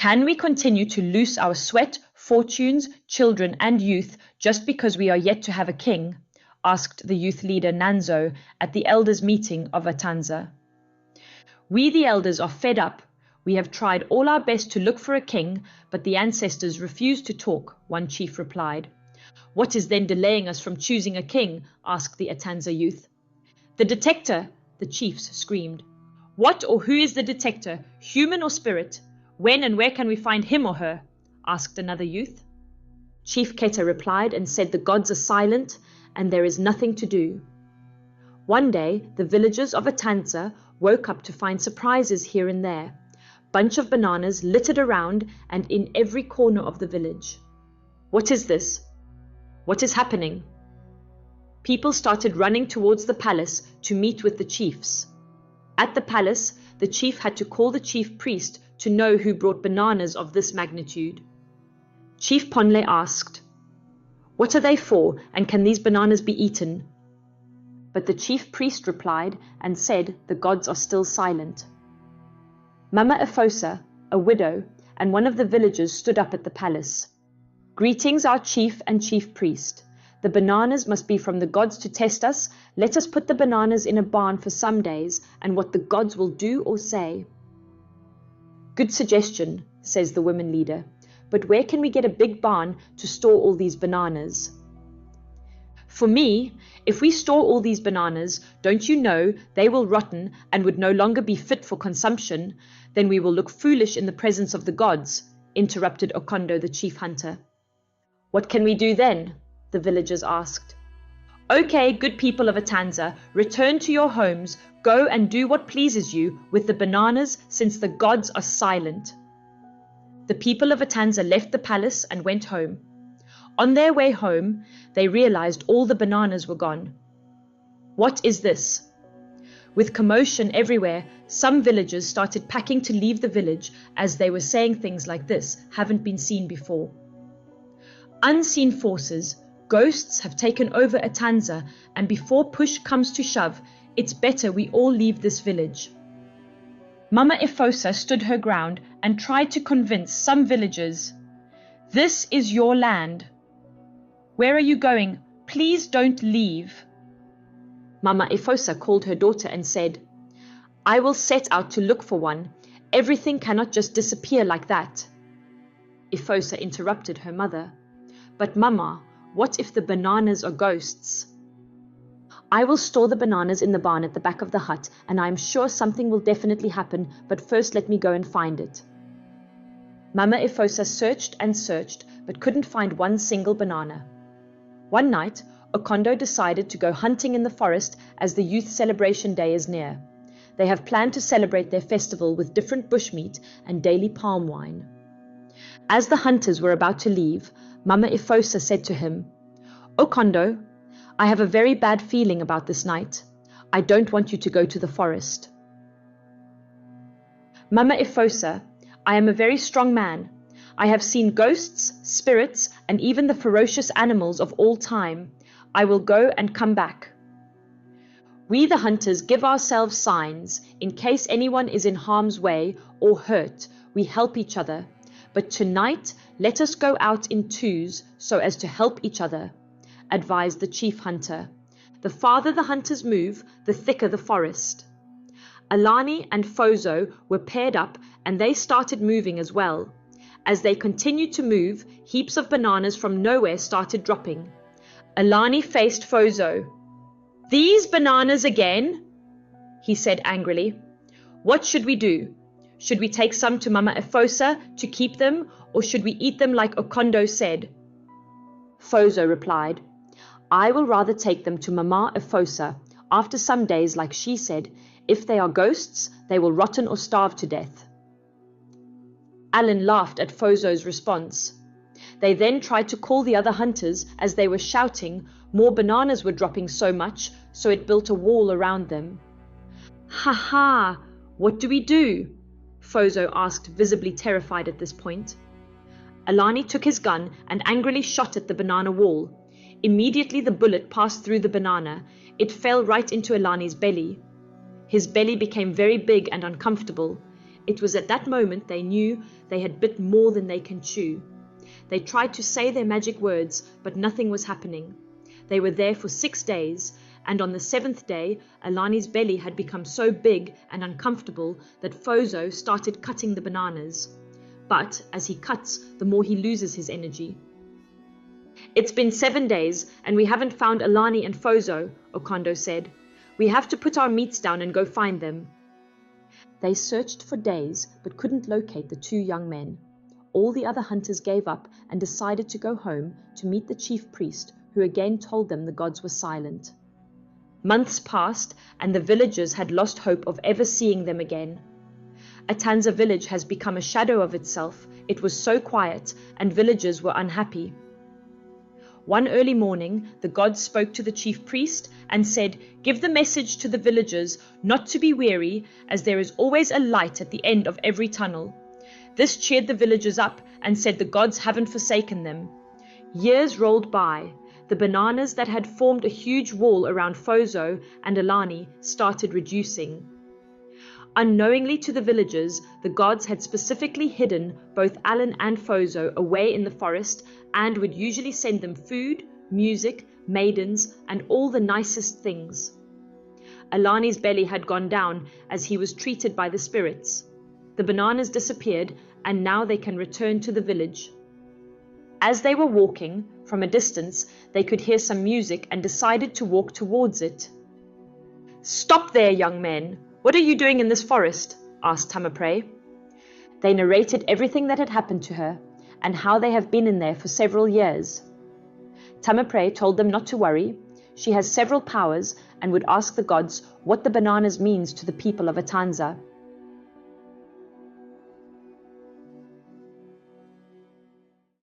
Can we continue to loose our sweat, fortunes, children, and youth just because we are yet to have a king? Asked the youth leader Nanzo at the elders' meeting of Atanza. We the elders are fed up. We have tried all our best to look for a king, but the ancestors refuse to talk, one chief replied. What is then delaying us from choosing a king? Asked the Atanza youth. The detector, the chiefs screamed. What or who is the detector, human or spirit? When and where can we find him or her? Asked another youth. Chief Keta replied and said the gods are silent and there is nothing to do. One day, the villagers of Atanza woke up to find surprises here and there. Bunch of bananas littered around and in every corner of the village. What is this? What is happening? People started running towards the palace to meet with the chiefs. At the palace, the chief had to call the chief priest to know who brought bananas of this magnitude. Chief Ponle asked, "What are they for, and can these bananas be eaten?" But the chief priest replied and said the gods are still silent. Mama Efosa, a widow, and one of the villagers stood up at the palace. Greetings, our chief and chief priest. The bananas must be from the gods to test us. Let us put the bananas in a barn for some days, and what the gods will do or say. Good suggestion, says the women leader. But where can we get a big barn to store all these bananas? For me, if we store all these bananas, don't you know they will rotten and would no longer be fit for consumption? Then we will look foolish in the presence of the gods, interrupted Okondo, the chief hunter. What can we do then? The villagers asked. Okay, good people of Atanza, return to your homes, go and do what pleases you with the bananas since the gods are silent. The people of Atanza left the palace and went home. On their way home, they realized all the bananas were gone. What is this? With commotion everywhere, some villagers started packing to leave the village as they were saying things like this, haven't been seen before. Unseen forces, ghosts have taken over Atanza, and before push comes to shove, it's better we all leave this village. Mama Efosa stood her ground and tried to convince some villagers. This is your land. Where are you going? Please don't leave. Mama Efosa called her daughter and said, I will set out to look for one. Everything cannot just disappear like that. Efosa interrupted her mother. But Mama, what if the bananas are ghosts? I will store the bananas in the barn at the back of the hut, and I am sure something will definitely happen, but first let me go and find it. Mama Efosa searched and searched, but couldn't find one single banana. One night, Okondo decided to go hunting in the forest as the youth celebration day is near. They have planned to celebrate their festival with different bushmeat and daily palm wine. As the hunters were about to leave, Mama Efosa said to him, Okondo, I have a very bad feeling about this night. I don't want you to go to the forest. Mama Efosa, I am a very strong man. I have seen ghosts, spirits, and even the ferocious animals of all time. I will go and come back. We the hunters give ourselves signs. In case anyone is in harm's way or hurt, we help each other. But tonight, let us go out in twos so as to help each other, advised the chief hunter. The farther the hunters move, the thicker the forest. Alani and Fozo were paired up and they started moving as well. As they continued to move, heaps of bananas from nowhere started dropping. Alani faced Fozo. These bananas again? He said angrily. What should we do? Should we take some to Mama Efosa to keep them, or should we eat them like Okondo said? Fozo replied, I will rather take them to Mama Efosa. After some days, like she said, if they are ghosts, they will rotten or starve to death. Alan laughed at Fozo's response. They then tried to call the other hunters as they were shouting. More bananas were dropping so much, so it built a wall around them. Ha ha! What do we do? Fozo asked, visibly terrified at this point. Alani took his gun and angrily shot at the banana wall. Immediately the bullet passed through the banana. It fell right into Alani's belly. His belly became very big and uncomfortable. It was at that moment they knew they had bit more than they can chew. They tried to say their magic words, but nothing was happening. They were there for 6 days, and on the 7th day, Alani's belly had become so big and uncomfortable that Fozo started cutting the bananas. But as he cuts, the more he loses his energy. "It's been 7 days, and we haven't found Alani and Fozo," Okondo said. "We have to put our meats down and go find them." They searched for days, but couldn't locate the 2 young men. All the other hunters gave up and decided to go home to meet the chief priest, who again told them the gods were silent. Months passed, and the villagers had lost hope of ever seeing them again. Atanza village has become a shadow of itself. It was so quiet, and villagers were unhappy. One early morning, the gods spoke to the chief priest and said, "Give the message to the villagers not to be weary, as there is always a light at the end of every tunnel." This cheered the villagers up and said the gods haven't forsaken them. Years rolled by. The bananas that had formed a huge wall around Fozo and Alani started reducing. Unknowingly to the villagers, the gods had specifically hidden both Alan and Fozo away in the forest and would usually send them food, music, maidens, and all the nicest things. Alani's belly had gone down as he was treated by the spirits. The bananas disappeared, and now they can return to the village. As they were walking, from a distance, they could hear some music and decided to walk towards it. "Stop there, young men! What are you doing in this forest?" asked Tamapray. They narrated everything that had happened to her, and how they have been in there for several years. Tamapray told them not to worry. She has several powers and would ask the gods what the bananas means to the people of Atanza.